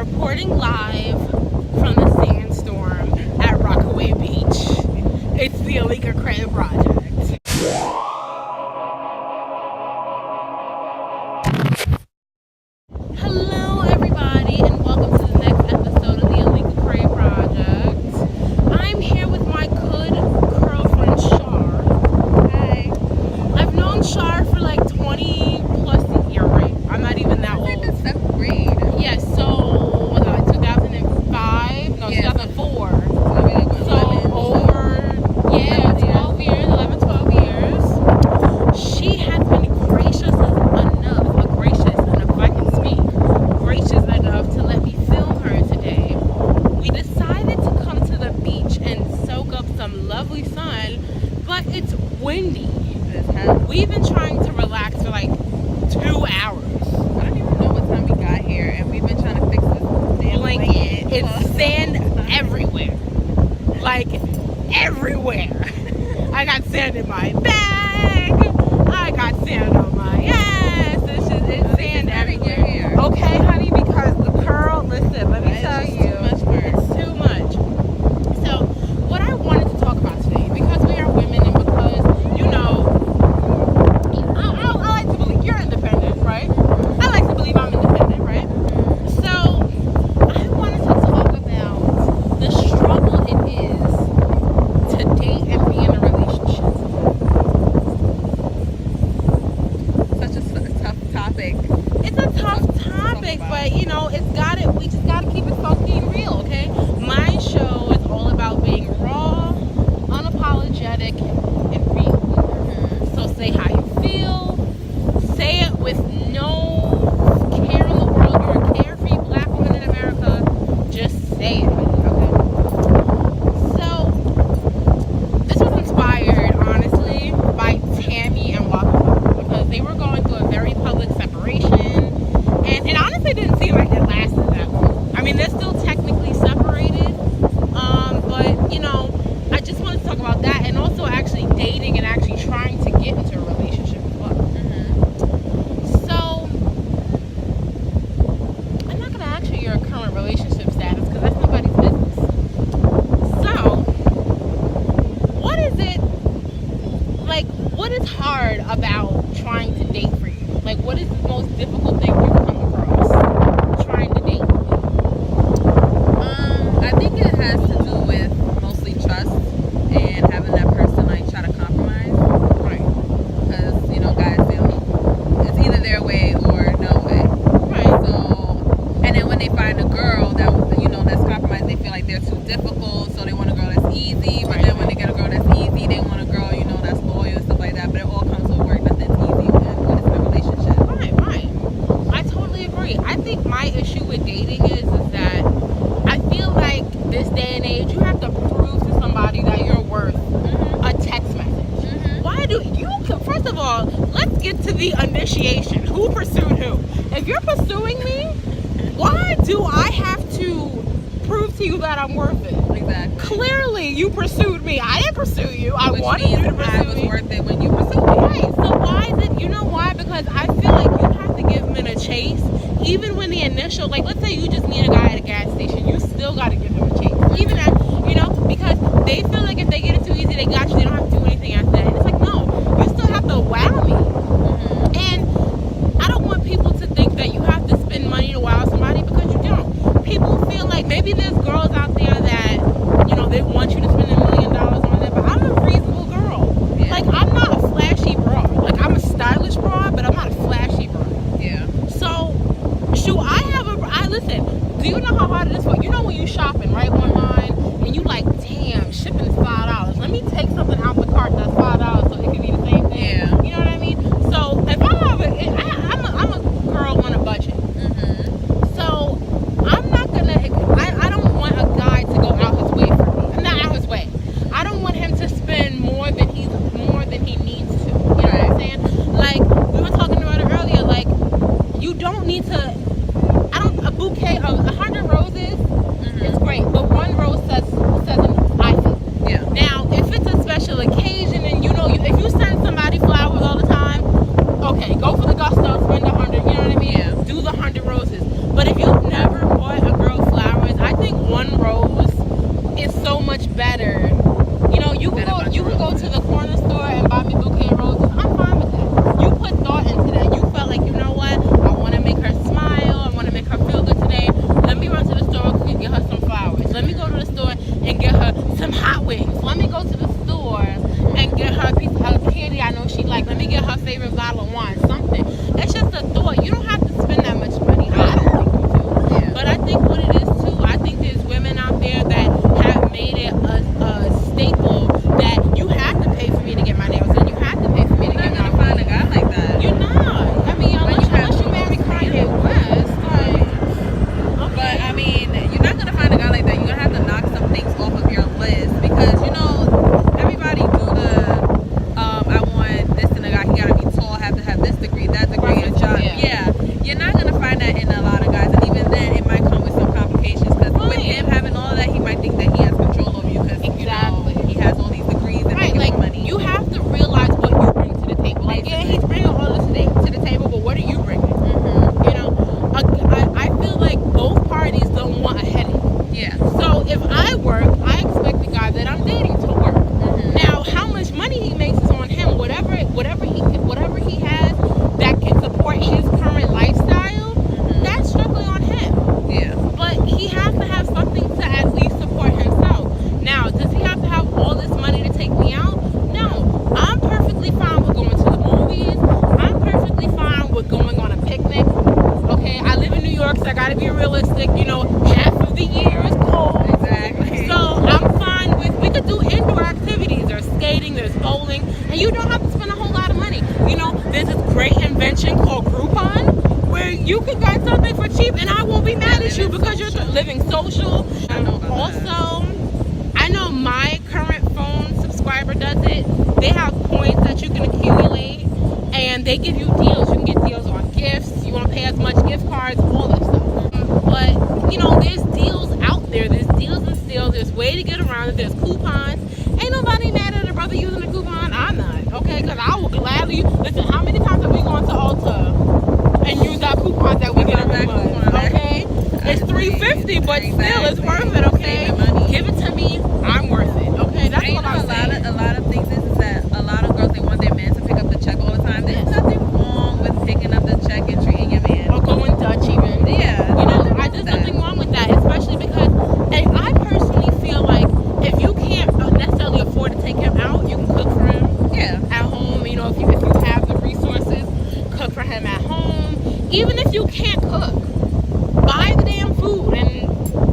reporting live from the sandstorm at Rockaway Beach. It's the Alika Cray project. Hello everybody and welcome to the next episode of the Alika Cray project. I'm here with my good girlfriend Shar. Hi. I've known Shar for like 20 plus a year, right? I'm not even that old. I think it's 7th grade. Yes, so was it like 2005? No, Yeah. 2004. So over 12 years, 11, 12 years. She has been gracious enough, if I can speak, gracious enough to let me film her today. We decided to come to the beach and soak up some lovely sun, but it's windy. We've been trying to relax for like 2 hours. I don't even know what time we got here, and we've been trying to fix this damn blanket. It's sand everywhere. Like, everywhere. I got sand in my bag. I got sand on my ass. It's sand everywhere. Okay, honey, because the curl, listen, let me tell you. It's too much. So, what I wanted to talk about today, because we are women and because, you know, I like to believe you're independent, right? I like to believe I'm independent, right? So, I wanted to talk about the struggle it is to date and be in a relationship. Such a tough topic. It's a tough topic, but you know, we just gotta keep it funky and real, okay? My show is all about being raw, unapologetic, and real. So say how you feel, say it with no care in the world. You're a carefree black woman in America, just say it, okay? So, this was inspired, honestly, by Tammy and Waka, because they were going through a very public separation, and it honestly didn't seem like it lasted that long. I mean, they're still technically separated, but, you know, I just wanted to talk about that, and also actually dating and actually trying to get into a relationship as well. So, I'm not going to ask you your current relationship status, because that's nobody's business. So, what is it, like, what is hard about trying to date for you? Like, what is the most difficult thing you've come across trying to date? I think it has to do with mostly trust and having that person like try to compromise. Right. Because, you know, guys, it's either their way or no way. Right. So, and then when they find a girl that, you know, that's compromised, they feel like they're too difficult, so they want a girl that's easy. But then when they get a girl that's easy, they want a girl, you know, that's loyal and stuff like that. But it all comes with work. Nothing's easy when it's in a relationship. Right. I totally agree. I think my issue with dating is that I feel like this day and age, you have to prove to somebody that you're worth a text message. Why do you? First of all, let's get to the initiation. Who pursued who? If you're pursuing me, why do I have to prove to you that I'm worth it? Exactly. Clearly, you pursued me. I didn't pursue you. I Which wanted you to means I pursue was me. worth it when you pursued me. Right. So why is it? You know why? Because I feel like you have to give men a chase, even when the initial, like, let's say you just meet a guy at a gas station, you still got to give him a chase, even at, you know, because they feel like if they get it too easy, they got you. They don't have to do anything after that. And it's like, no, you still have to wow me. And I don't want people to think that you have to spend money to wow somebody, because you don't. People feel like maybe there's girls out there that, you know, they want you to spend $1 million on them, but I'm a reasonable girl. Yeah. Like, I'm not a flashy bra. Like, I'm a stylish bra, but I'm not a flashy bra. Yeah. So, should I have listen, do you know how hard it is for, you know, when you shopping, right, online, and you like, damn, shipping is $5. Let me take something out the cart that's $5 so it can be the same thing. Yeah. You know what I mean? So, if I have I'm a girl on a budget. So, I'm not gonna, I don't want a guy to go out his way for me. Not out his way. I don't want him to spend more than he needs to. You know what I'm saying? Like, we were talking about it earlier, like, you don't need to, a bouquet of 100 roses is great, but one rose says I feel. Yeah. Now, if it's a special occasion and you know, if you send somebody flowers all the time, okay, go for the gusto, spend 100, you know what I mean? Yeah. Do the 100 roses. But if you've never bought a realistic. You know, half of the year is cold. Exactly. So I'm fine with, we could do indoor activities. There's skating, there's bowling, and you don't have to spend a whole lot of money. You know, there's this great invention called Groupon, where you can get something for cheap, and I won't be mad at you because you're living social. Also, I know my current phone subscriber does it. They have points that you can accumulate, and they give you deals. You can get deals on gifts. You want to pay as much, gift cards, all that stuff. But you know, there's deals out there. There's deals and steals. There's way to get around it. There's coupons. Ain't nobody mad at a brother using a coupon. I'm not, okay? Because I will gladly listen. How many times have we gone to Ulta and used our coupons that we get every month? Okay, it's $3.50, but still, it's worth it. Okay, give it to me. I'm worth it. Okay, that's what I'm saying. A lot of things is that a lot of girls, they want their man to pick up the check all the time. There's nothing wrong with picking up the check and treating your man. Or going Dutch even. Yeah, you know, there's nothing wrong with that, especially because, and I personally feel like if you can't necessarily afford to take him out, you can cook for him. Yeah. At home, you know, if you have the resources, cook for him at home. Even if you can't cook, buy the damn food and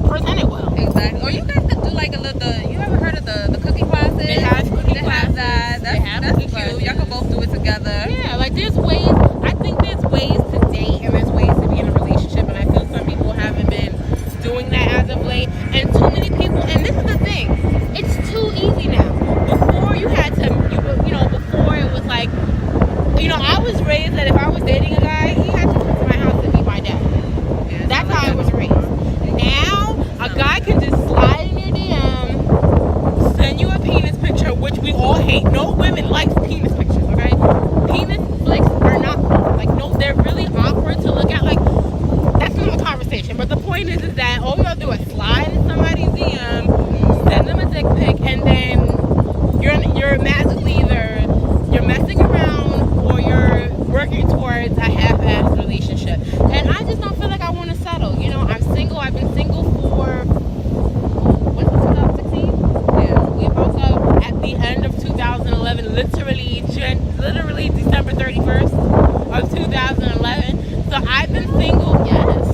present it well. Exactly. Or you guys could do like a little. You ever heard of the cooking classes? They have cooking They classes. have that. That's cooking cute. classes. Y'all can both do it together. Yeah, like there's ways. I think there's ways to date and there's ways to be in a relationship, and I feel some people haven't been doing that as of late. And too many people. And this is the thing. It's too easy now. Before you had to, you know, before it was like, you know, I was raised that if I was dating a guy, he had to come to my house and meet my dad. Yeah, That's how I was raised. Now, a guy can just slide in your DM, send you a penis picture, which we all hate. No women like penis pictures, okay? Penis flicks are not cool. Like, no, they're really awkward to look at. Like, that's another conversation. But the point is that all you gotta do is slide in somebody's DM, send them a dick pic, and then you're magically either you're messing around or you're working towards a half-assed relationship. And I just don't feel like I want to settle. You know, I'm single. I've been single for, what's it, 2016? Yeah. We broke up at the end of 2011, literally December 31st of 2011. So I've been single, yes.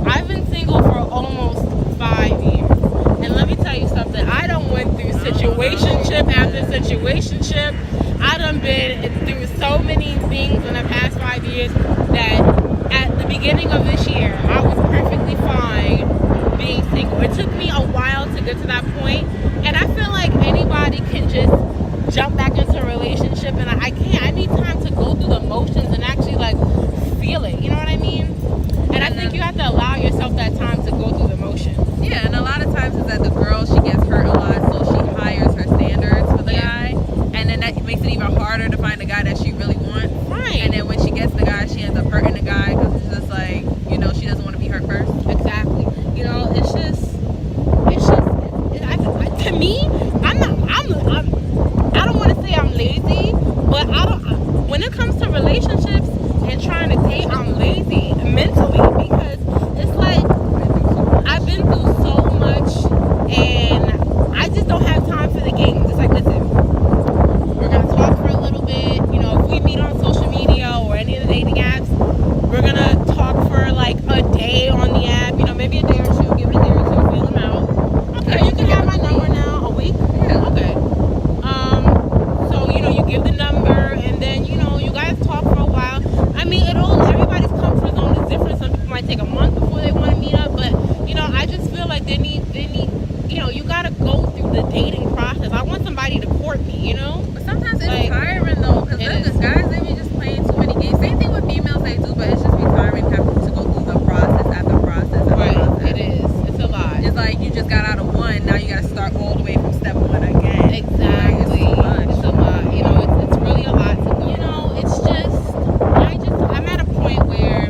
I've been single for almost 5 years. And let me tell you something. I done went through situationship after situationship. I done been through so many things in the past 5 years that at the beginning of this year, I was perfectly fine being single. It took me a while to get to that point, and I feel like anybody can just jump back into a relationship, and I can't. I need time to go through the motions and actually like feel it. You know what I mean? And I think you have to allow yourself that time to go through the motions. Yeah, and a lot of times is that the girl, she gets hurt a lot, so she hires her standards for the guy, and then that makes it even harder to find the guy that she really wants. Right. And then when she gets the guy, she ends up hurting the guy because it's just like, you know, she doesn't want to be hurt first. Exactly. You know, it's just to me, I don't want to say I'm lazy, but when it comes to relationships and trying to date, I'm lazy mentally because it's like I've been through so much and I just don't have time for the games. It's like, listen, we're going to talk for a little bit. You know, if we meet on social media or any of the dating apps, we're going to talk for like a day on the app, you know, maybe a day or two, give it a day or two, feel them out. Okay, you can have my number now. A week? Yeah. Okay. So, you know, you give the number and then, you know, you guys talk for a while. I mean, everybody's comfort zone is different. Some people might take a month before they want to meet up, but, you know, I just feel like they need, you know, you got to go through the dating process. I want somebody to court me, you know? But sometimes it's Like, tiring though, because it the guys, they be just playing too many games. Same thing with females, they do, but it's just be tiring having to go through the process after process after Right, process. it is. It's a lot. It's like you just got out of one, now you got to start all the way from step one again. Exactly. Like, It's a lot. You know, it's really a lot to go. You know, it's just, I'm at a point where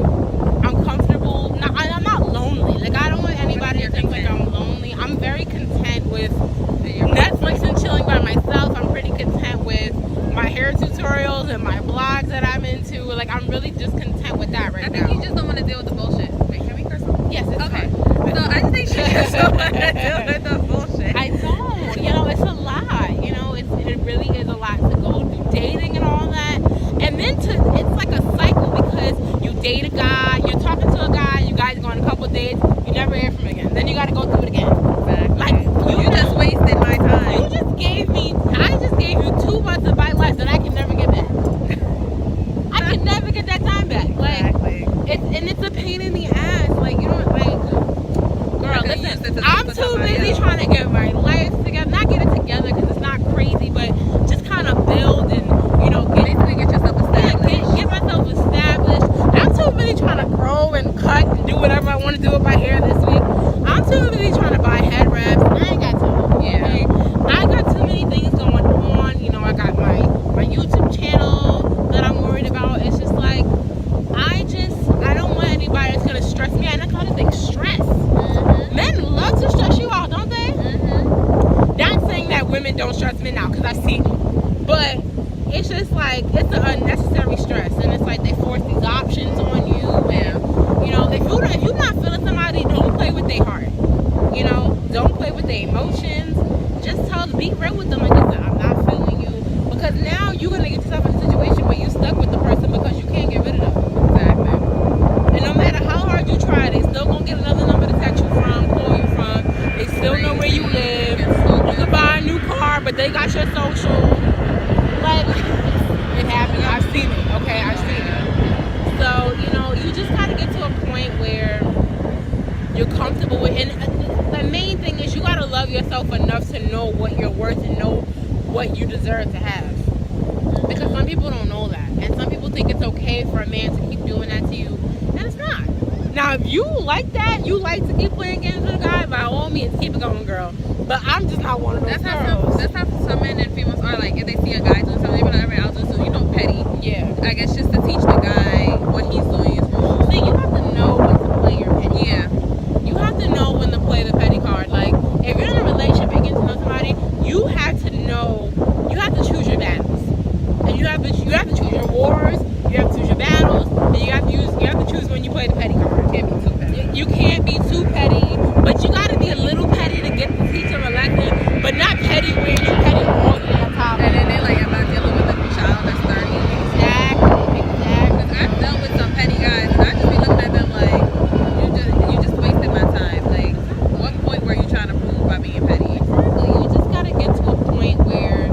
I'm comfortable. I'm not lonely. Like, I don't want anybody to think like I'm lonely. I'm very content with Netflix and chilling by myself. I'm pretty content with my hair tutorials and my blogs that I'm into. Like, I'm really just content with that right days, you never hear from him again. Then you gotta go through it again. Exactly. Like, you just wasted my time. I just gave you 2 months of my life that I can never get back. I can never get that time back. Like, Exactly. it's a pain in the ass. Like, you know, like, girl, listen, I'm too busy trying to get my life together. Not get it together because it's not crazy, but just kind of build and, you know, Basically get yourself established. get myself established. I'm too busy trying to grow and cut and do whatever I want to do with my hair this week. I'm too busy trying to buy head wraps. I ain't got time. Yeah. Okay? I got too many things going on. You know, I got my YouTube channel that I'm worried about. It's just like, I don't want anybody that's going to stress me out. And that's another thing, stress. Mm-hmm. Men love to stress you out, don't they? Mm-hmm. Not saying that women don't stress men out, because I see it. But it's just like, it's an unnecessary stress. And it's like they force these options on you. And, you know, if you're not feeling somebody, don't play with their heart. You know, don't play with their emotions. Just be real with them. Like, listen, I'm not feeling you. Because now you're going to get yourself in a situation where you're stuck with the person because you can't get rid of them. Exactly. And no matter how hard you try, they still gonna get another number to text you from, call you from. They still know where you live. You can buy a new car, but they got your social. Like, it happens. I've seen it. Okay, I've seen it. So, you know, you just gotta get to a point where you're comfortable with. And the main thing is you gotta love yourself enough to know what you're worth and know what you deserve to have. Because some people don't know that. And some people think it's okay for a man to keep doing that to you. And it's not. Now, if you like that, you like to keep playing games with a guy, by all means, keep it going, girl. But I'm just not one of those girls. That's how some men and females are. Like, if they see a guy doing something, they be like, alright, I'll do something, you know, petty. Yeah. I guess just to teach the guy what he's doing is wrong. See, you have to know when to play your petty card. Yeah. You have to know when to play the petty card. Like, if you're in a relationship and getting to know somebody, you have to choose your battles. And you have to choose your wars, you have to choose your battles, and you have to choose when you play the petty card. Can't be too petty. You can't be too petty, but you gotta be a little petty to get to teach them a lesson, but not petty where you petty all the time. And then they're like, am I dealing with a child that's 30? Exactly. Because I've dealt with some petty guys, and I just be looking at them like, you just wasted my time. Like, what point were you trying to prove by being petty? Exactly. You just gotta get to a point where,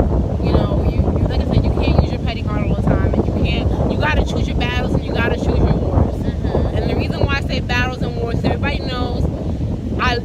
you know, you like I said, you can't use your petty card all the time, and you gotta choose your battles and you gotta choose your wars. Mm-hmm. And the reason why I say battles and wars, so everybody knows,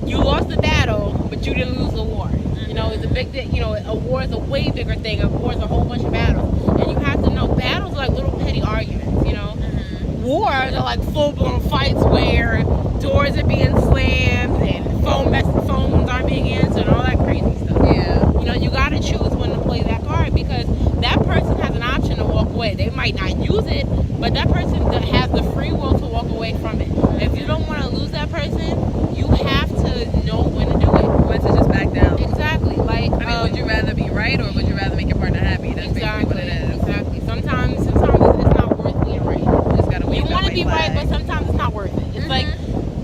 you lost the battle, but you didn't lose the war. Mm-hmm. You know, it's a big thing. You know, a war is a way bigger thing. A war is a whole bunch of battles, and you have to know battles are like little petty arguments. You know, Mm-hmm. wars are like full-blown fights where doors are being slammed and phones aren't being answered and all that crazy stuff. Yeah. You know, you gotta choose when to play that card because that person has an option to walk away. They might not use it, but that person has the free will to walk away from it. If you don't want to lose that person, you have to know when to do it. When to just back down. Exactly. Like, I mean, would you rather be right or would you rather make your partner happy? That's basically what it is. Exactly. Sometimes it's not worth being right. You just gotta wake You up, want to white be right, flag. but sometimes it's not worth it. It's Mhm. like,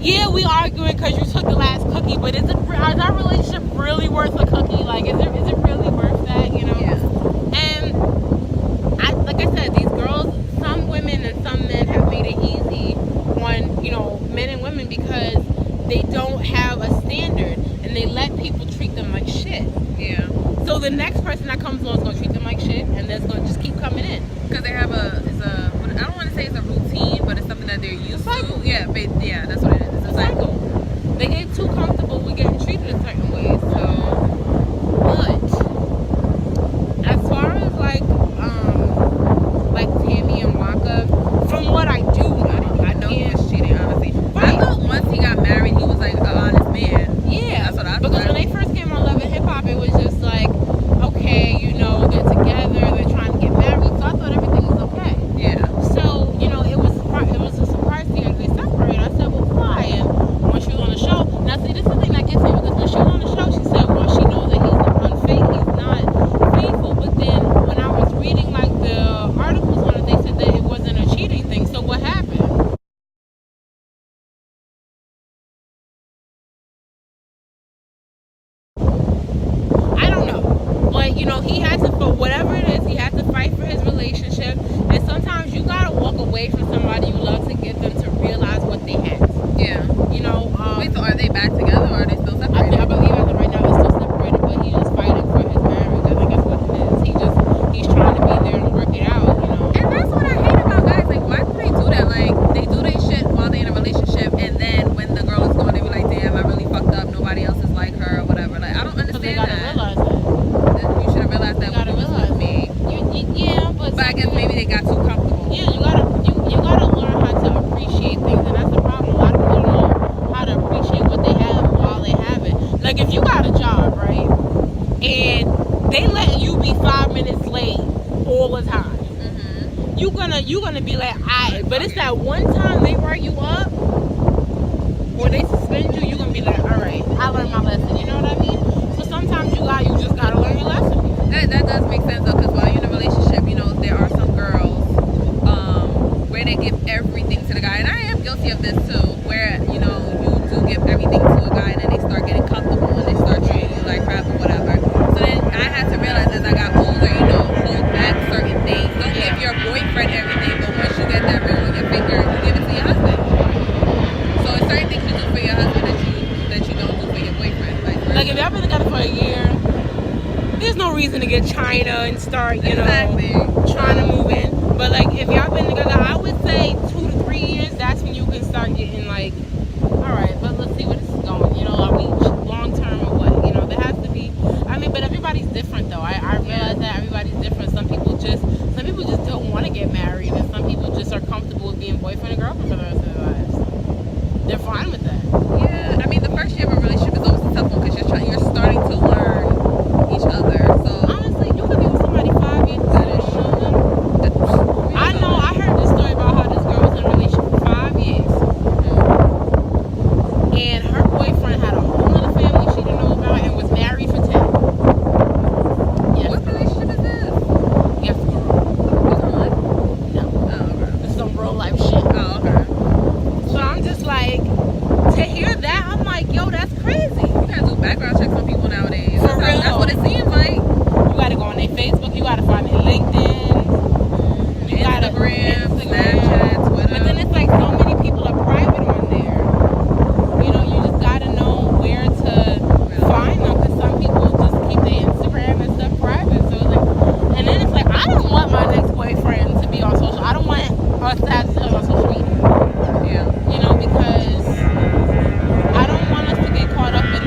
yeah, we arguing because you took the last cookie, but is our relationship really worth a cookie? Like, is it really worth that? You know? Yeah. And like I said, these girls, some women and some men have made it easy on, you know, men and women because they don't have a standard and they let people treat them like shit. Yeah. So the next person that comes on is going to treat them like shit and that's going to just keep coming in. Because they have I don't want to say it's a routine, but it's something that they're used to. Yeah, that's what it is. It's a cycle. They get too comfortable with getting treated in certain ways. So, but as far as like Tammy and Waka, from what I do know, I know he was cheating, honestly. Right. I thought once he got married, he was like an honest man. yeah, That's what I because thought. when they first came on Love and Hip Hop, it was just like, okay, you know, they're together, they're trying to get married, so I thought everything was okay. Yeah. So, you know, it was a surprise to me as they separated. I said, well, why? And when she was on the show, now see, this is the thing that gets me because when she was on the show, she said, well, she knows that he's not faithful. But then when I was reading like the articles on it, they said that it wasn't a cheating thing. So what happened? I don't know. But, you know, he had to, for whatever it is, he had to fight for his relationship. And sometimes you gotta walk away from somebody you love to get them to realize what they have. Yeah. You know, Wait, so are they back together or are they still I separated? believe as of right now they're still separated, but he's just fighting for his marriage. I think that's what it is. He's trying to be there and work it out, you know. And that's what I hate about guys. Like, why do they do that? Like, they do their shit while they're in a relationship, and then when the girl is gone, they be like, damn, I really fucked up. Nobody else is like her or whatever. Like, I don't Because they understand gotta that. realize that. You should have realized that You gotta when you was realize with me. Yeah, but But I guess maybe they got too comfortable. yeah, you gotta learn how to appreciate things, and that's the problem. A lot of people don't know how to appreciate what they have while they have it. Like if you got a job, right, and they letting you be 5 minutes late all the time, you gonna be like, but it's that one time they write you up or they suspend you, you gonna be like, all right, I learned my lesson. You know what I mean? So sometimes you just gotta learn your lesson. That does make sense though, because while you're in a relationship, you know, there are some girls where they give everything to the guy, and I am guilty of this too, where, you know, you do give everything to a guy and then they start getting comfortable and they start treating you like crap or whatever. So then I had to realize as I got older, you know, hold back certain things. Don't give your boyfriend everything, but once you get that ring on your finger, you give it to your husband. So it's certain things you do for your husband that you don't do for your boyfriend. Like if y'all been together for a year, there's no reason to get China and start, you know, trying to move in. But like if y'all been together, I would say 2 to 3 years. That's when you can start getting like, all right, but let's see where this is going. You know, are we long term or what? You know, there has to be. I mean, but everybody's different though. I realize that everybody's different. Some people just don't want to get married, and some people just are comfortable with being boyfriend and girlfriend for the rest of their lives. They're fine with that. Yeah, I mean the first year of a relationship is always a tough one because you're starting to learn each other. So Honestly, you could be with somebody 5 years and still don't know them. I know. I heard this story about how this girl was in a relationship for 5 years, and her boyfriend had a whole other family she didn't know about and was married for 10. Yes. What relationship is this? Yes, girl. No. Oh, okay. This is some real life shit. Oh, okay. So I'm just like, to hear that, I'm like, yo, that's crazy. You gotta do background checks on people nowadays. For That's real. That's what it seems like. You gotta go on their Facebook. You gotta find their LinkedIn. You gotta Instagram, Snapchat, Twitter. But then it's like so many people are private on there. You know, you just gotta know where to find them, because some people just keep their Instagram and stuff private. So it's like, and then it's like, I don't want my next boyfriend to be on social. I don't want us to have to on social media. Yeah. You know, because I don't want us to get caught up in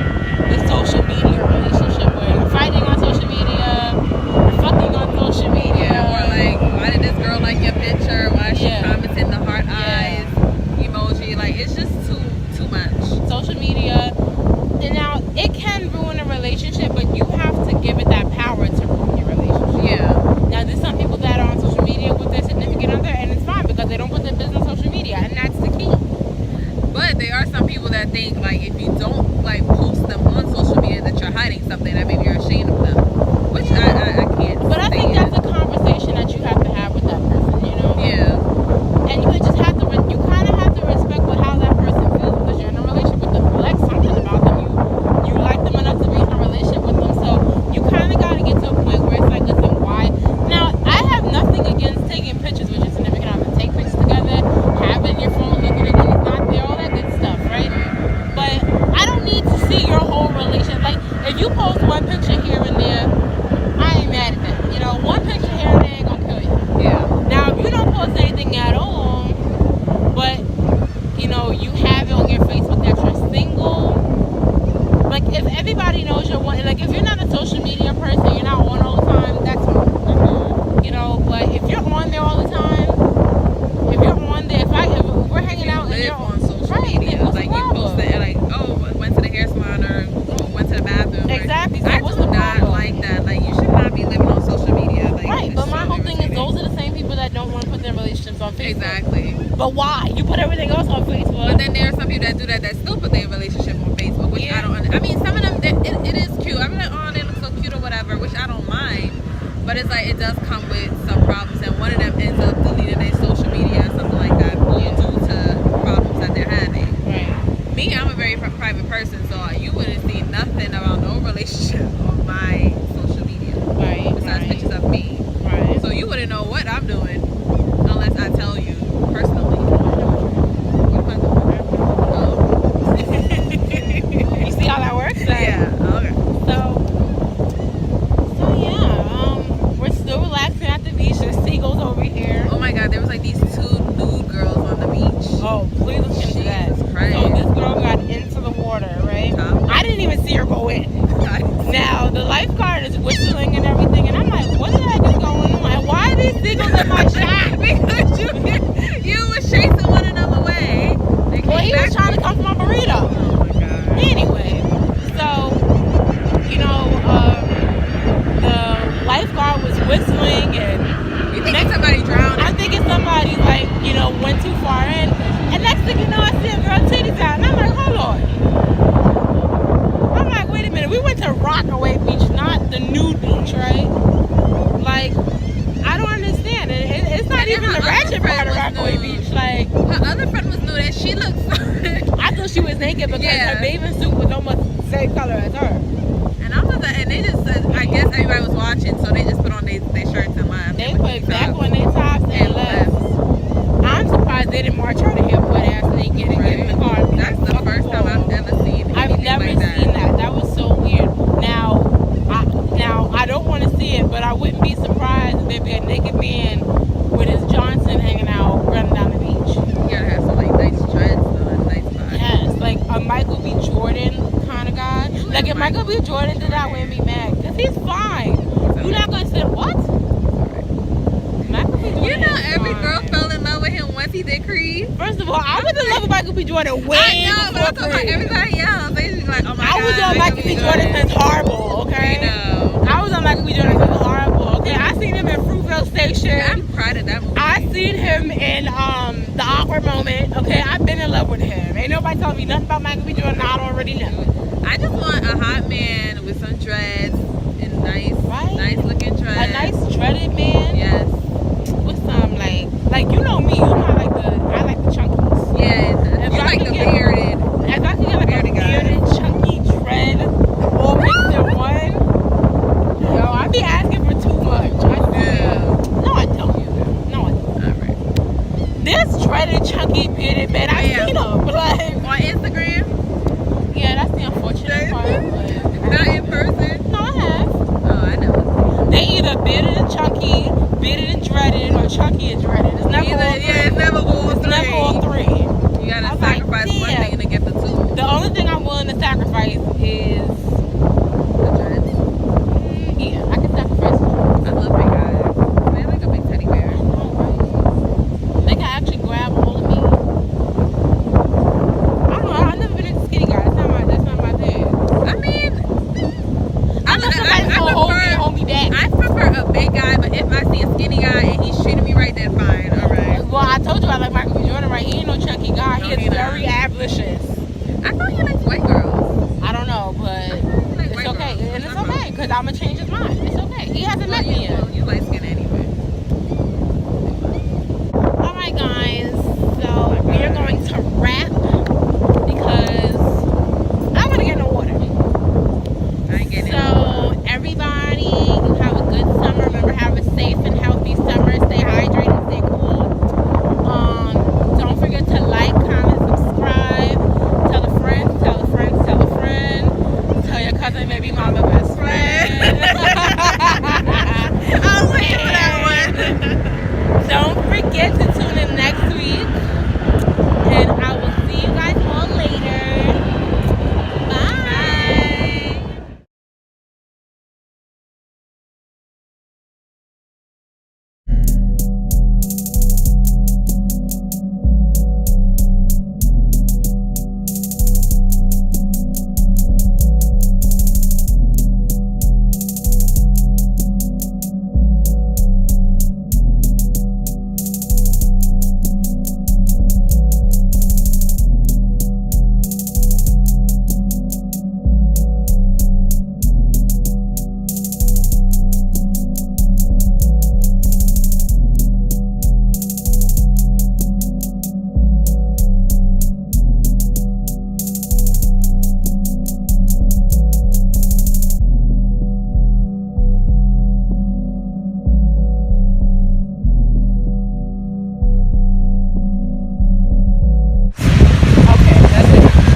the social media relationship where you're fighting on social media, you're fucking on social media. Yeah, or like, why did this girl like your picture? Why is she Yeah. commenting the heart eyes emoji? Like, it's just too much. Social media, and now it can ruin a relationship, but you have to give it that power to ruin your relationship. Yeah. Now there's some people that are on social media with their significant other, and it's fine because they don't put their business on social media, and that's the key. But there are some people that think, like, if you don't, like, post them on social media, that you're hiding something, that maybe you're ashamed of them. Which I can't. But I think that's a conversation that you have to have with that person, you know? Yeah. And you just have to, you kind of have to respect how that person feels because you're in a relationship with them. You like something about them. You like them enough to be in a relationship with them. So you kind of got to get to a point where it's like, listen, why? Now, I have nothing against taking pictures with your significant other. Take pictures together, have it in your phone, look at it when it's not there, all that good stuff, right? But I don't need to see your whole relationship. Like, if you post one picture here and there, I ain't mad at that. You know, one picture here and there ain't gonna kill you. Yeah. Now, if you don't post anything at all, but, you know, you have it on your Facebook that you're single, like, if everybody knows you're one, like, if you're not a social media person, you're not on all the time, that's fine. You know, but if you're on there all the time, if you're on there, if we're hanging out and you're on social media, then what's like, the you problem? post it, like, oh, went to the hair salon, or oh, went to the bathroom. Exactly. So I what's do the not problem? like that. Like, you should not be living on social media. Like, Right, it's but my so whole thing is irritating. those are the same people that don't want to put their relationships on Facebook. Exactly. But why? You put everything else on Facebook. But then there are some people that do that still put their relationship on Facebook, which I don't. I mean, some of them it is cute. I'm like, oh, they look so cute or whatever, which I don't mind. But it's like it does come with some problems, and one of them ends up deleting their social media or something like that due to problems that they're having. Right. Me, I'm a very private person, so you wouldn't see nothing about no relationship on my social media. Right. Besides pictures of me. Right. So you wouldn't know what I'm doing unless I tell you personally. What am I doing? Oh. you know, went too far in. And next thing you know, I see a girl titties out, and I'm like, hold on. I'm like, wait a minute. We went to Rockaway Beach, not the nude beach, right? Like, I don't understand. It's not even the ratchet part of Rockaway Beach. Like, her other friend was nude, and she looked. I thought she was naked because her bathing suit was almost the same color as her. And I was like, and they just said, I guess everybody was watching, so they just put on their shirts and left. They put back on their tops and left. I'm surprised they didn't march out of here butt ass naked and get in the car. That's the first time I've ever seen anything I've never like that. seen that. That was so weird. Now I don't want to see it, but I wouldn't be surprised if there'd be a naked man with his Johnson hanging out running down the beach. You gotta have some like nice dreads though, nice vibe. Yes, like a Michael B. Jordan kind of guy. Like if Michael B. Jordan did that, I wouldn't be mad because he's fine. You're not gonna say what? Michael B. Jordan. You know, every fine. girl fell in love with him once he did Creed. First of all, I was in love with Michael B. Jordan way I know, but I'm before talking Creed. about everybody else. They just be like, oh my god. I was on Michael B. Jordan since Horrible, okay? You know. I was on Michael B. Jordan since Horrible, okay? I seen him in Fruitvale Station. I'm proud of that movie. I seen him in The Awkward Moment, okay? I've been in love with him. Ain't nobody telling me nothing about Michael B. Jordan I don't already know. I just want a hot man with some dreads and nice looking dreads. A nice dreaded man Yes. with some like you know me, you know I like the chunkies. Yeah. If You I like can the get- bearded. If I can get like a Bearded guy. bearded, chunky dread all mixed in one, yo, I be asking for too much. I swear. No, I don't. No, I don't. Alright. This dreaded, chunky, bearded man, I've Yeah. seen him. Like, On Instagram? yeah, that's the unfortunate part. But Not in person? no, I have. Oh, I never. They either bearded and chunky, bearded and dreaded, or chunky and dreaded. It's never all three. It's never all It's three. never all three. You gotta I'm like, sacrifice one damn. thing to get the two. The only thing I'm willing to sacrifice is, The dreads. yeah, I can sacrifice one. I love big guys. They're like a big teddy bear. They can actually grab hold of me. I don't know. I've never been into skinny guys. That's not my thing. I mean, Unless somebody's gonna hold me back. I prefer a big guy, but if I see a skinny guy and he's treating me right, then fine. All right. Well, I told you I like Michael B. Jordan, right? He ain't no chunky guy. No, He he is not. very avaricious. I thought he likes white girls. I don't know, but Like it's white okay. girls. And it's okay, because I'm going to change his mind. It's okay. He hasn't met me yet. You light skin anyway. All right, guys. So we are going to wrap